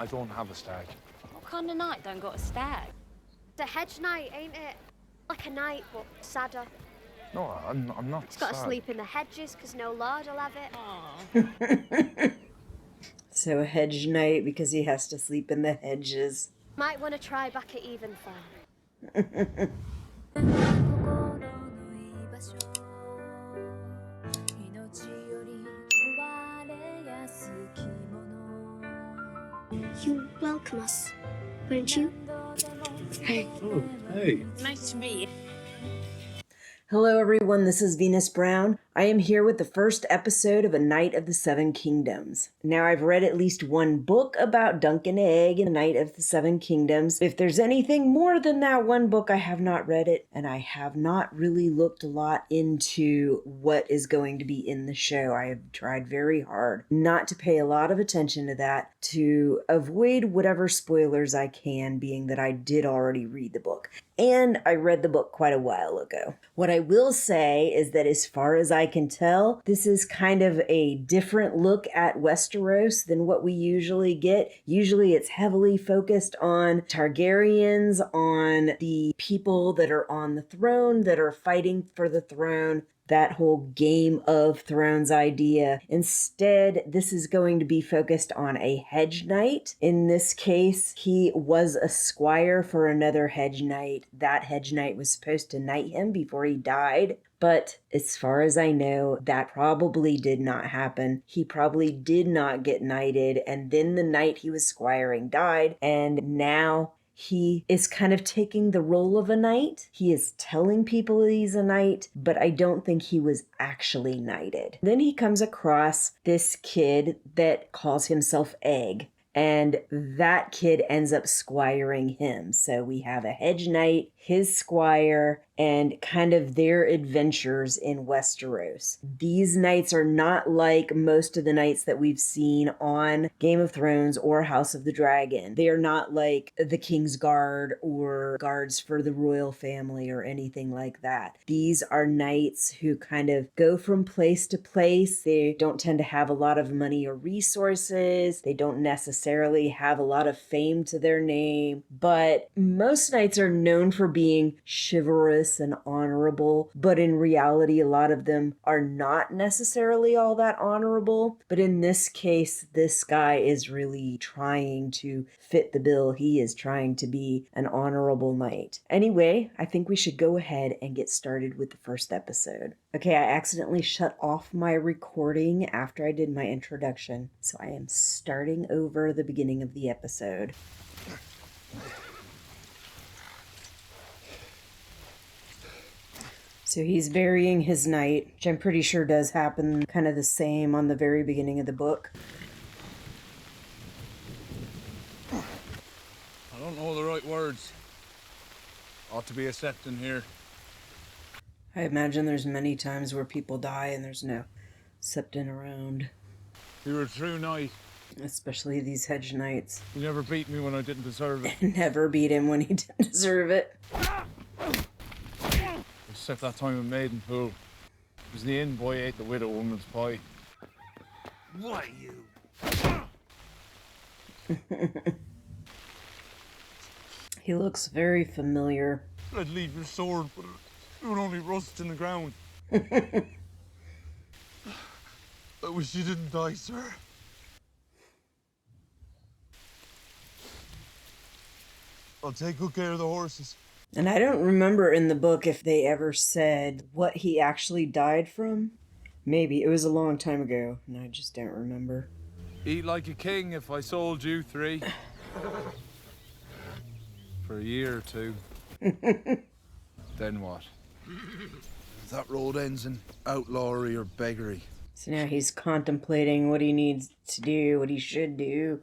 I don't have a stag. What kind of knight don't got a stag? It's a hedge knight, ain't it? Like a knight, but sadder. No, I'm not He's got to sad. sleep in the hedges, because no lord will have it. So a hedge knight because he has to sleep in the hedges. Might want to try back at even fun. You welcome us, won't you? Oh, hey. Nice to meet you. Hello everyone, this is Venus Brown. I am here with the first episode of A Knight of the Seven Kingdoms. Now I've read at least one book about Duncan Egg and Knight of the Seven Kingdoms. If there's anything more than that one book, I have not read it, and I have not really looked a lot into what is going to be in the show. I have tried very hard not to pay a lot of attention to that, to avoid whatever spoilers I can, being that I did already read the book. And I read the book quite a while ago. What I will say is that as far as I can tell, this is kind of a different look at Westeros than what we usually get. Usually it's heavily focused on Targaryens, on the people that are on the throne, that are fighting for the throne, that whole Game of Thrones idea. Instead, this is going to be focused on a hedge knight. In this case, he was a squire for another hedge knight. That hedge knight was supposed to knight him before he died. But as far as I know, that probably did not happen. He probably did not get knighted, and then the knight he was squiring died, and now he is kind of taking the role of a knight. He is telling people he's a knight, but I don't think he was actually knighted. Then he comes across this kid that calls himself Egg, and that kid ends up squiring him. So we have a hedge knight, his squire, and kind of their adventures in Westeros. These knights are not like most of the knights that we've seen on Game of Thrones or House of the Dragon. They are not like the King's Guard or guards for the royal family or anything like that. These are knights who kind of go from place to place. They don't tend to have a lot of money or resources. They don't necessarily have a lot of fame to their name, but most knights are known for being chivalrous and honorable, but in reality, a lot of them are not necessarily all that honorable. But in this case, this guy is really trying to fit the bill. He is trying to be an honorable knight. Anyway, I think we should go ahead and get started with the first episode. Okay, I accidentally shut off my recording after I did my introduction, so I am starting over the beginning of the episode. So he's burying his knight, which I'm pretty sure does happen kind of the same on the very beginning of the book. I don't know the right words. Ought to be a septon here. I imagine there's many times where people die and there's no septon around. You're a true knight. Especially these hedge knights. You never beat me when I didn't deserve it. Never beat him when he didn't deserve it. Except that time in Maidenpool. It was the inn boy ate the widow woman's pie. Why you? He looks very familiar. I'd leave your sword, but it would only rust in the ground. I wish you didn't die, sir. I'll take good care of the horses. And I don't remember in the book if they ever said what he actually died from. Maybe. It was a long time ago, and I just don't remember. Eat like a king if I sold you 3. For a year or 2. Then what? That road ends in outlawry or beggary. So now he's contemplating what he needs to do, what he should do.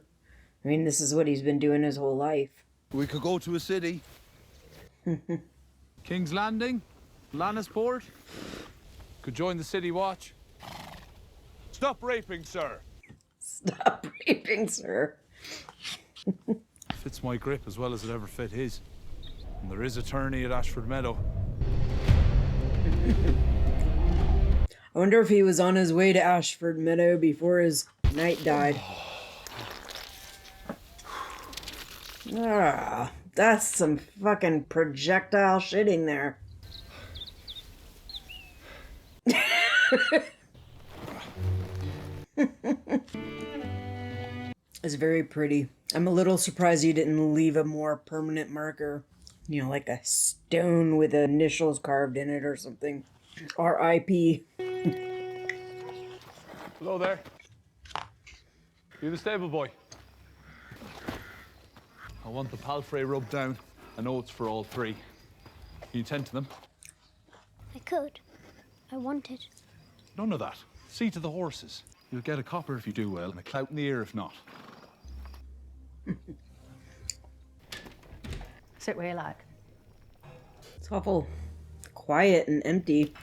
I mean, this is what he's been doing his whole life. We could go to a city. King's Landing? Lannisport? Could join the city watch. Stop raping, sir. Stop raping, sir. Fits my grip as well as it ever fit his. And there is a tourney at Ashford Meadow. I wonder if he was on his way to Ashford Meadow before his knight died. Ah, that's some fucking projectile shitting there. It's very pretty. I'm a little surprised you didn't leave a more permanent marker. You know, like a stone with initials carved in it or something. R.I.P. Hello there. You the stable boy? I want the palfrey rubbed down and oats for all three. Can you tend to them? I could. I wanted. None of that. See to the horses. You'll get a copper if you do well, and a clout in the ear if not. Sit where you like. It's awful quiet and empty.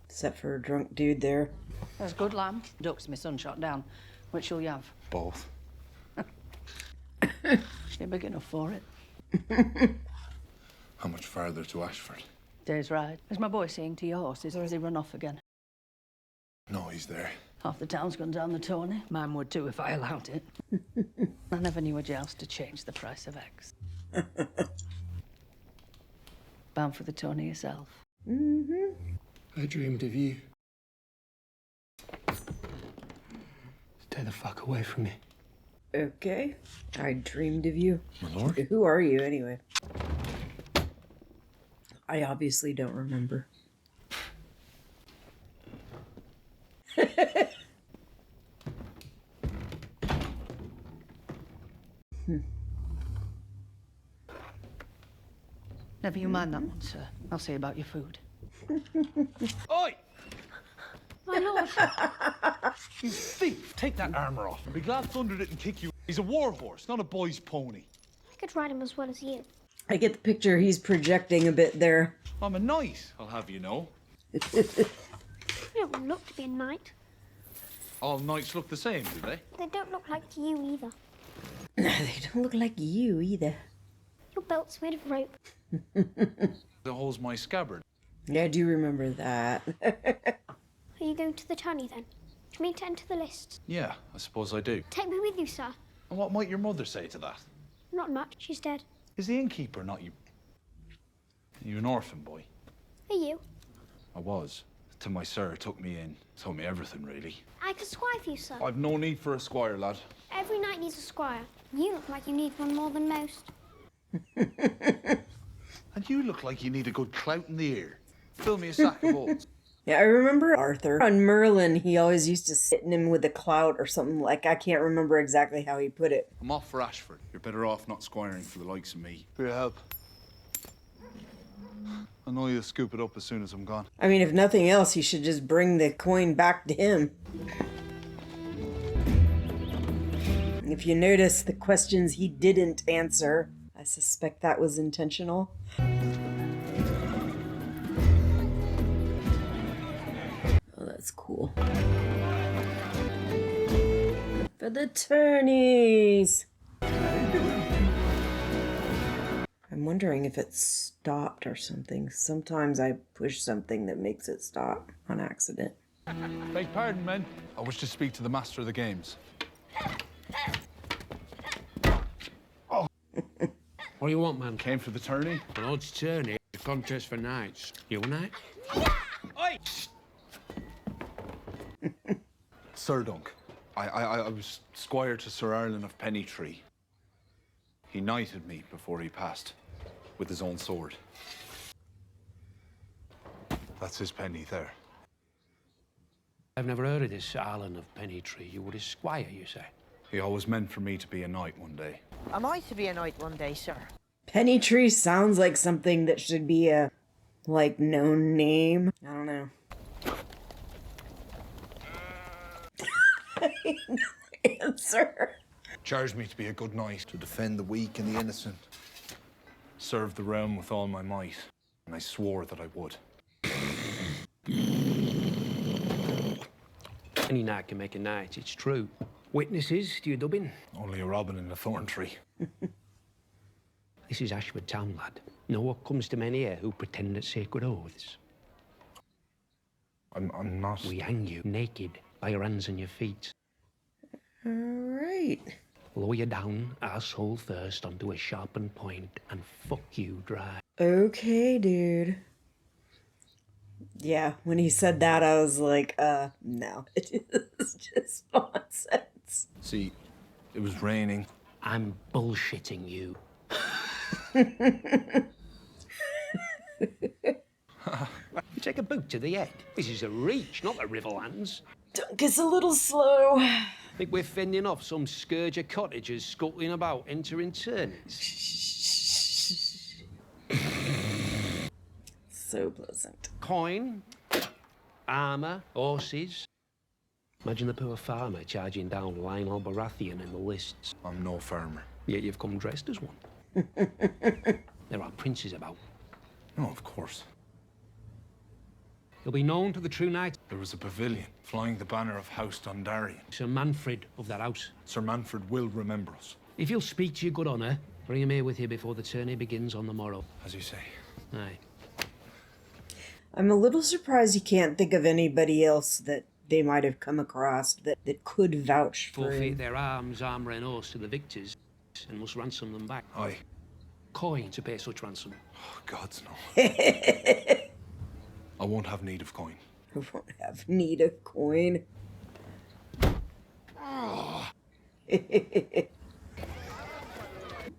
Except for a drunk dude there. There's good lamb. Ducks my son shot down. Which will you have? Both. You're big enough for it. How much farther to Ashford? Day's ride. Is my boy seeing to your horses, or has he run off again? No, he's there. Half the town's gone down the Tony. Mine would too if I allowed it. I never knew a joust to change the price of eggs. Bound for the Tony yourself. Mm-hmm. I dreamed of you. Stay the fuck away from me. Okay. I dreamed of you. My lord? Who are you, anyway? I obviously don't remember. Never you mind that one, sir. I'll see about your food. Oi! My lord. You thief! Take that armour off. I'll be glad Thunder didn't kick you. He's a war horse, not a boy's pony. I could ride him as well as you. I get the picture he's projecting a bit there. I'm a knight, I'll have you know. You don't look to be a knight. All knights look the same, do they? They don't look like you either. They don't look like you either. Your belt's made of rope. That holds my scabbard. Yeah, I do remember that. Are you going to the tourney then? Do you mean to enter the lists? Yeah, I suppose I do. Take me with you, sir. And what might your mother say to that? Not much. She's dead. Is the innkeeper not you? Are you an orphan boy? Are you? I was. Till my sir took me in. Told me everything, really. I could squire for you, sir. I've no need for a squire, lad. Every knight needs a squire. You look like you need one more than most. And you look like you need a good clout in the ear. Fill me a sack of oats. Yeah, I remember Arthur. On Merlin, he always used to sit in him with a clout or something like, I can't remember exactly how he put it. I'm off for Ashford. You're better off not squiring for the likes of me. For your help. I know you'll scoop it up as soon as I'm gone. I mean, if nothing else, he should just bring the coin back to him. If you notice the questions he didn't answer, I suspect that was intentional. Oh, that's cool. For the tourneys! I'm wondering if it stopped or something. Sometimes I push something that makes it stop on accident. Beg pardon, men. I wish to speak to the master of the games. What do you want, man? Came for the tourney. An odds tourney, a contest for knights. You a knight? Oi! Sir Dunk, I was squire to Sir Arlen of Pennytree. He knighted me before he passed, with his own sword. That's his penny there. I've never heard of this Arlen of Pennytree. You were his squire, you say? He always meant for me to be a knight one day. Am I to be a knight one day, sir? Pennytree sounds like something that should be a, like, known name. I don't know. No answer. Charged me to be a good knight, To defend the weak and the innocent. serve the realm with all my might, and I swore that I would. Any knight can make a knight, it's true. Witnesses to your dubbing? Only a robin in a thorn tree. This is Ashford town, lad. Know what comes to men here who pretend at sacred oaths? I'm not. We hang you naked by your hands and your feet. All right. lower you down, asshole first, onto a sharpened point, and fuck you dry. Okay, dude. Yeah, when he said that, I was like, no. It's just nonsense. See, it was raining. I'm bullshitting you. You take a boot to the head. This is a reach, not the Riverlands. Dunk is a little slow. Think we're fending off some scourge of cottagers scuttling about entering turnings? So pleasant. Coin, armour, horses. Imagine the poor farmer charging down Lionel Baratheon in the lists. I'm no farmer. Yet you've come dressed as one. There are princes about. No, of course. You'll be known to the true knight. There was a pavilion flying the banner of House Dondarrion. Sir Manfred of that house. Sir Manfred will remember us. If you'll speak to your good honour, bring him here with you before the tourney begins on the morrow. As you say. Aye. I'm a little surprised you can't think of anybody else that they might have come across that could vouch for Forfeit him. their arms, armour and horse to the victors and must ransom them back. Aye. Coin to pay such ransom. Oh, God's no. I won't have need of coin. I won't have need of coin.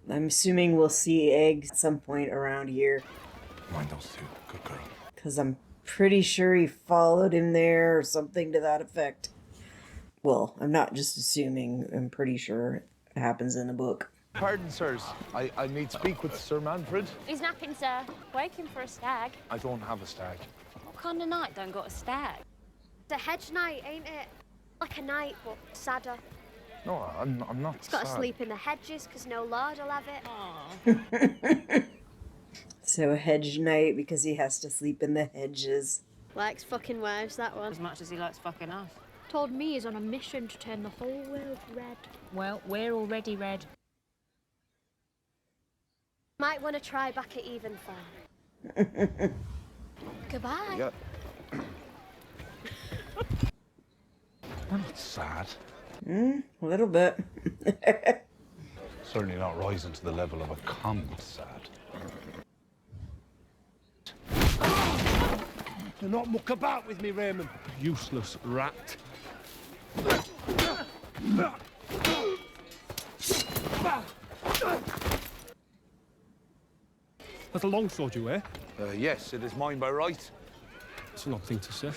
I'm assuming we'll see Egg at some point around here. Mind those two. Good girl. Because I'm pretty sure he followed him there or something to that effect. Well, I'm not just assuming. I'm pretty sure it happens in the book. Pardon, sirs. I need speak with Sir Manfred. He's napping, sir. Wake him for a stag. I don't have a stag. What kind of knight don't got a stag? It's a hedge knight, ain't it? Like a knight, but sadder. No, I'm not. He's got to sad. sleep in the hedges because no lord will have it. So a hedge knight because he has to sleep in the hedges. Likes fucking wives, that one. As much as he likes fucking us. Told me he's on a mission to turn the whole world red. Well, we're already red. Might want to try back at even farm. Goodbye. Yeah. We're not sad. A little bit. Certainly not rising to the level of a common sad. Do not muck about with me, Raymond. Useless rat. That's a longsword you wear. Yes, it is mine by right. It's an odd thing to say.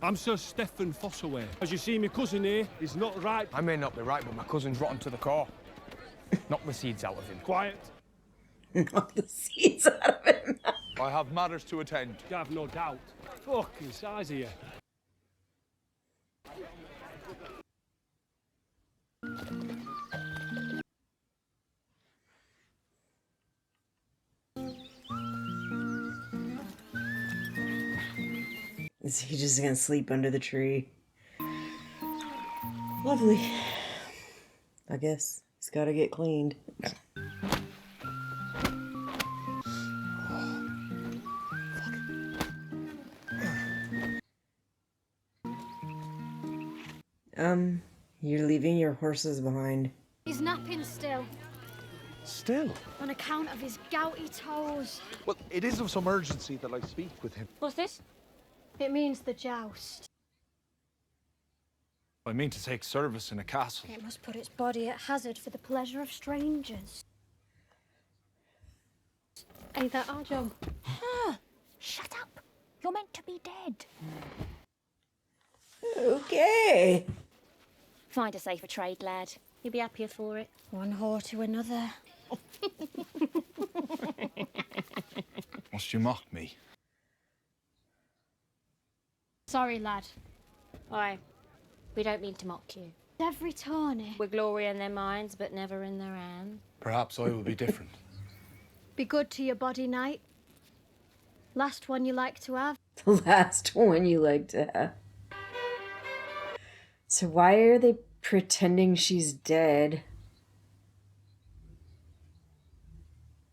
I'm Sir Stephen Fossaway. As you see, my cousin here is not right. I may not be right, but my cousin's rotten to the core. Knock the seeds out of him. Quiet. Knock the seeds out of him. I have matters to attend. You have no doubt. Fucking size of you. Is he just gonna sleep under the tree? Lovely. I guess he's gotta get cleaned. You're leaving your horses behind. He's napping still, Still? on account of his gouty toes. Well, it is of some urgency that I speak with him. What's this? It means the joust. I mean to take service in a castle. It must put its body at hazard for the pleasure of strangers. Ain't that our job? Shut up. You're meant to be dead. Okay. Find a safer trade, lad. You'll be happier for it. One whore to another. Must you mock me? Sorry, lad. Aye. We don't mean to mock you. Every tourney. We glory in their minds, but never in their hands. Perhaps I will be different. Be good to your body, knight. Last one you like to have. The last one you like to have. So why are they pretending she's dead?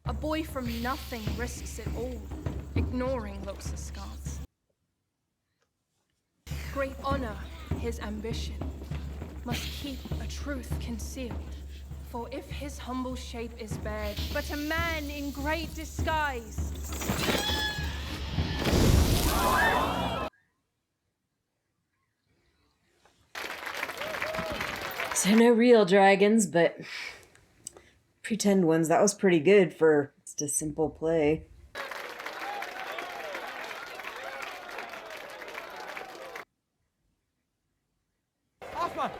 A boy from nothing risks it all, ignoring looks askance. Great honor, his ambition. must keep a truth concealed. For if his humble shape is bared, but a man in great disguise. So no real dragons, but pretend ones. That was pretty good for just a simple play. Half-man!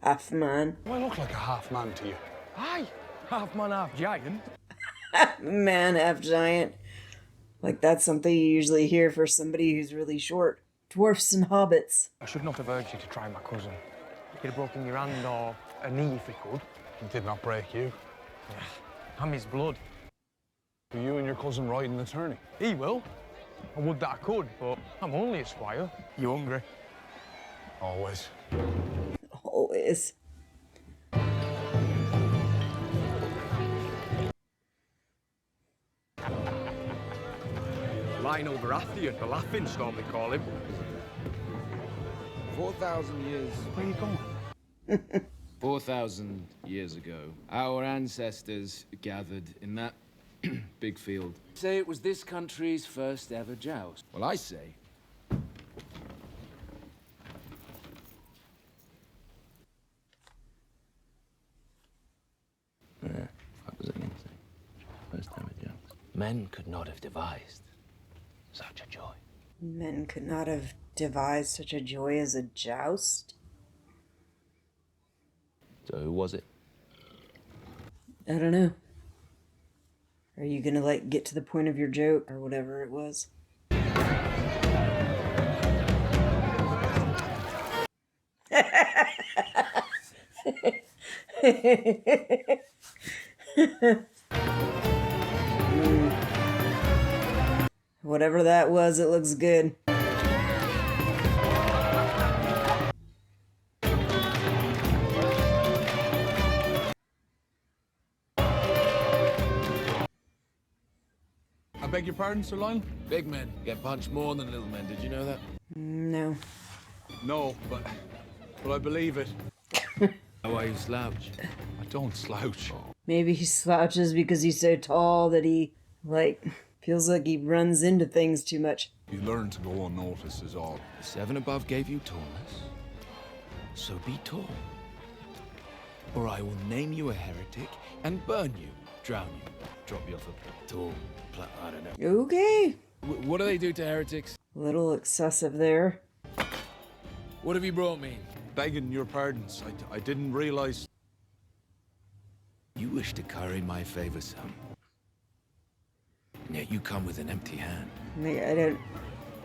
Half-man. Do I look like a half-man to you? Aye! Half-man, half-giant. Man, half-giant. Like, that's something you usually hear for somebody who's really short. Dwarfs and hobbits. I should not have urged you to try my cousin. You could have broken your hand or a knee if he could. He did not break you. Yeah. I'm his blood. Will you and your cousin ride an attorney? He will. I would that I could, but I'm only a squire. You hungry? Always. Always. Lionel Baratheon, the laughing storm, they call him. 4,000 years. Where are you going? 4,000 years ago, our ancestors gathered in that big field. Say it was this country's first ever joust. Well, I say... what was I going to say? First ever joust. Men could not have devised such a joy. Men could not have devised such a joy as a joust. So who was it? I don't know. Are you gonna, like, get to the point of your joke or whatever it was? Whatever that was, it looks good. I beg your pardon, Sir Lionel? Big men get punched more than little men. Did you know that? No. No, but I believe it. Why you slouch? I don't slouch. Maybe he slouches because he's so tall that he, like, feels like he runs into things too much. You learn to go unnoticed is all. The 7 above gave you tallness. So be tall. Or I will name you a heretic and burn you, drown you, drop you off a tall I don't know. Okay. What do they do to heretics? A little excessive there. What have you brought me? Begging your pardons. I didn't realize. You wish to curry my favor, son. And yet you come with an empty hand. I don't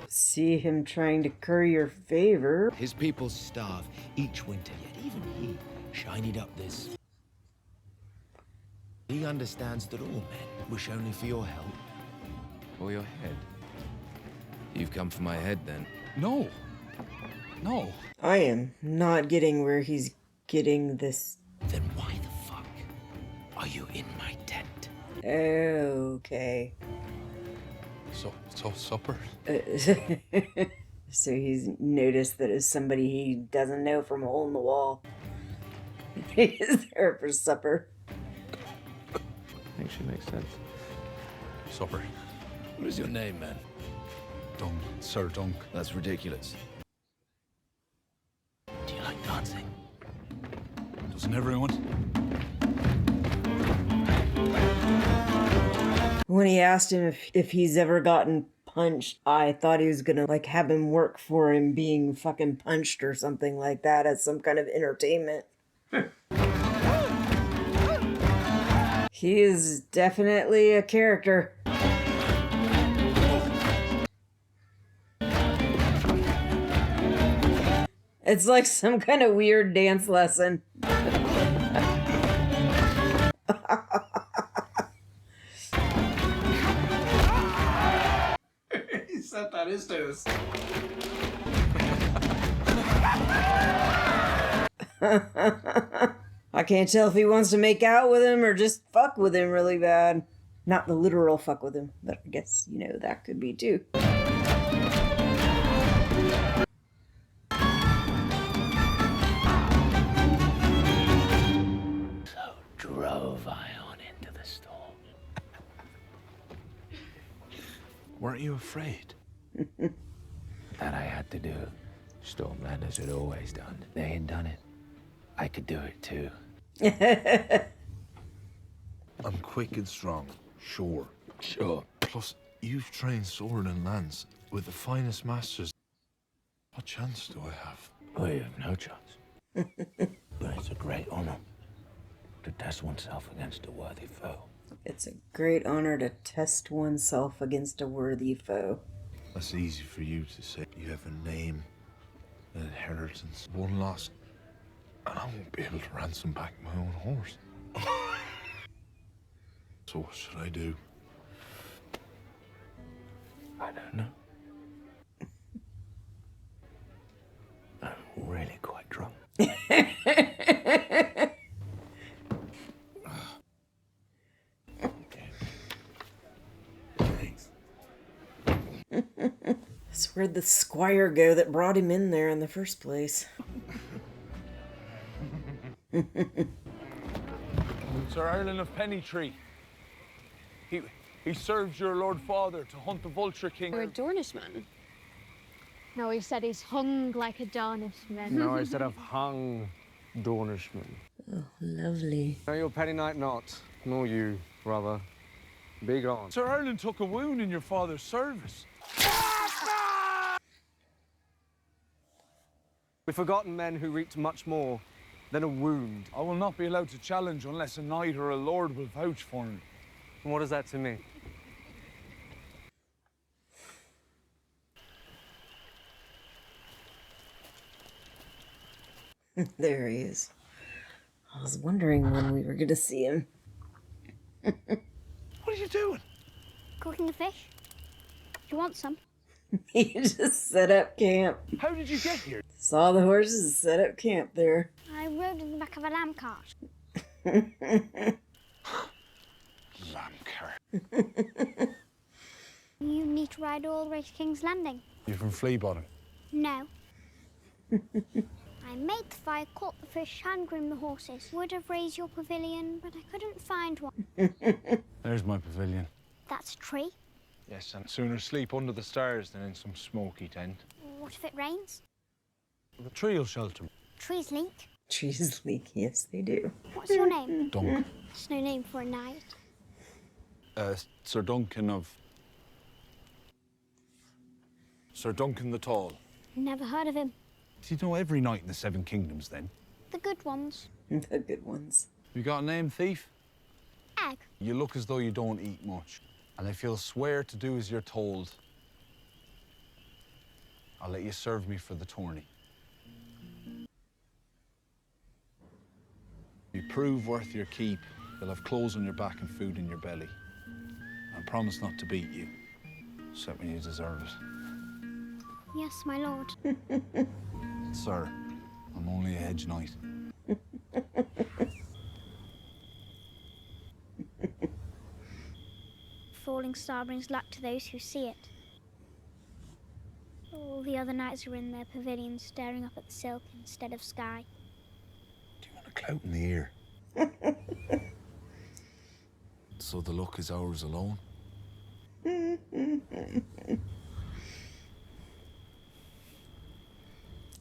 see him trying to curry your favor. His people starve each winter, yet even he shinied up this. He understands that all men wish only for your help. Or your head. You've come for my head, then? No. No. I am not getting where he's getting this. Then why the fuck are you in my tent? Okay. So supper? So he's noticed that it's somebody he doesn't know from a hole in the wall. He's there for supper. Actually makes sense. Supper. What is your name, man? Dunk. Sir Dunk. That's ridiculous. Do you like dancing? Doesn't everyone? When he asked him if he's ever gotten punched, I thought he was gonna, like, have him work for him being fucking punched or something like that as some kind of entertainment. He is definitely a character. It's like some kind of weird dance lesson. He said that is toes. I can't tell if he wants to make out with him or just fuck with him really bad. Not the literal fuck with him, but I guess, you know, that could be too. drove I on into the storm. Weren't you afraid? That I had to do. Stormlanders had always done. They had done it. I could do it too. I'm quick and strong, sure. Sure. Plus, you've trained sword and lance with the finest masters. What chance do I have? Well, you have no chance. But it's a great honor to test oneself against a worthy foe. It's a great honor to test oneself against a worthy foe. That's easy for you to say. You have a name, an inheritance, one loss, and I won't be able to ransom back my own horse. So what should I do? I don't know. I'm really quite drunk. Thanks. Where'd the squire go that brought him in there in the first place? Sir Erlen of Pennytree. He serves your lord father to hunt the vulture king. Or a Dornishman. No, he said he's hung like a Dornishman. No, I said I've hung Dornishman. Oh, lovely. No, you're Penny Knight not. Nor you, brother. Be gone. Sir Erlen took a wound in your father's service. We've forgotten men who reaped much more than a wound. I will not be allowed to challenge unless a knight or a lord will vouch for me. And what is that to me? There he is. I was wondering when we were going to see him. What are you doing? Cooking the fish. Do you want some? He just set up camp. How did you get here? Saw the horses, set up camp there. I rode in the back of a lamb cart. Lamb cart. You need to ride all the way to King's Landing. You from Flea Bottom? No. I made the fire, caught the fish, hand-groomed the horses. Would have raised your pavilion, but I couldn't find one. There's my pavilion. That's a tree. Yes, and sooner sleep under the stars than in some smoky tent. What if it rains? The tree will shelter me. Trees leak. Trees leak, yes they do. What's your name? Duncan. It's no name for a knight. Sir Duncan of... Sir Duncan the Tall. Never heard of him. Do you know every knight in the Seven Kingdoms, then? The good ones. The good ones. You got a name, thief? Egg. You look as though you don't eat much. And if you'll swear to do as you're told, I'll let you serve me for the tourney. If you prove worth your keep, you'll have clothes on your back and food in your belly. I promise not to beat you, except when you deserve it. Yes, my lord. Sir, I'm only a Hedge Knight. Falling star brings luck to those who see it. All the other knights are in their pavilions staring up at the silk instead of sky. Do you want a clout in the ear? So the luck is ours alone?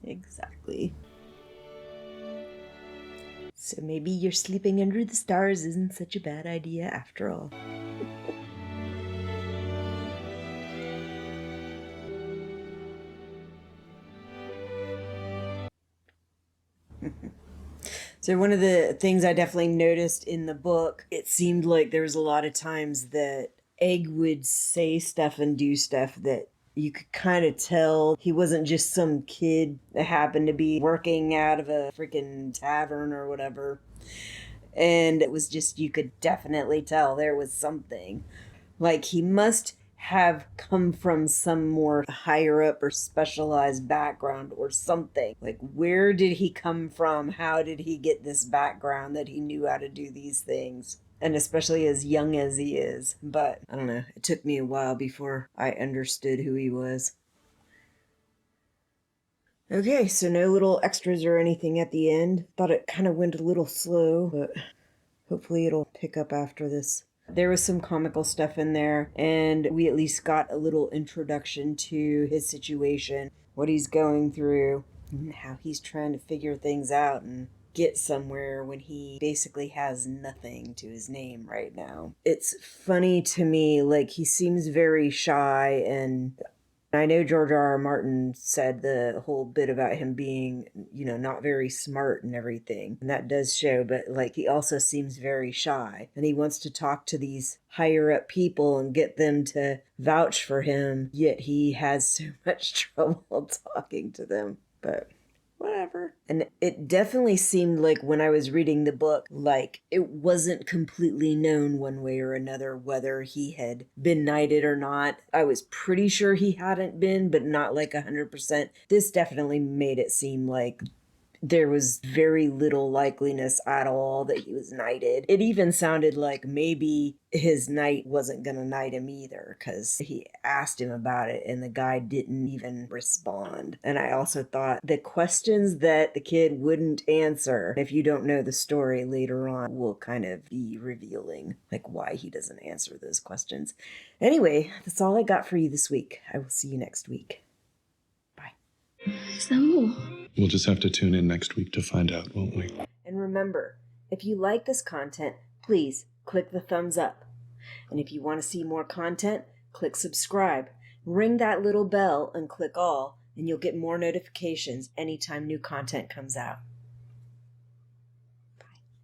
Exactly. So maybe your sleeping under the stars isn't such a bad idea after all. So one of the things I definitely noticed in the book, it seemed like there was a lot of times that Egg would say stuff and do stuff that you could kind of tell he wasn't just some kid that happened to be working out of a freaking tavern or whatever. And it was just, you could definitely tell there was something. Like he must have come from some more higher up or specialized background or something. Like, where did he come from? How did he get this background that he knew how to do these things? And especially as young as he is. But I don't know, it took me a while before I understood who he was. Okay, so no little extras or anything at the end. Thought it kind of went a little slow, but hopefully it'll pick up after this. There was some comical stuff in there, and we at least got a little introduction to his situation, what he's going through, and how he's trying to figure things out and get somewhere when he basically has nothing to his name right now. It's funny to me, like, he seems very shy, and I know George R.R. Martin said the whole bit about him being, not very smart and everything. And that does show, but like he also seems very shy. And he wants to talk to these higher up people and get them to vouch for him, yet he has so much trouble talking to them. But whatever. And it definitely seemed like when I was reading the book, like it wasn't completely known one way or another whether he had been knighted or not. I was pretty sure he hadn't been, but not like 100%. This definitely made it seem like there was very little likeliness at all that he was knighted. It even sounded like maybe his knight wasn't going to knight him either, because he asked him about it and the guy didn't even respond. And I also thought the questions that the kid wouldn't answer, if you don't know the story later on, will kind of be revealing, like why he doesn't answer those questions. Anyway, that's all I got for you this week. I will see you next week. Is there more? We'll just have to tune in next week to find out, won't we? And remember, if you like this content, please click the thumbs up. And if you want to see more content, click subscribe. Ring that little bell and click all, and you'll get more notifications anytime new content comes out.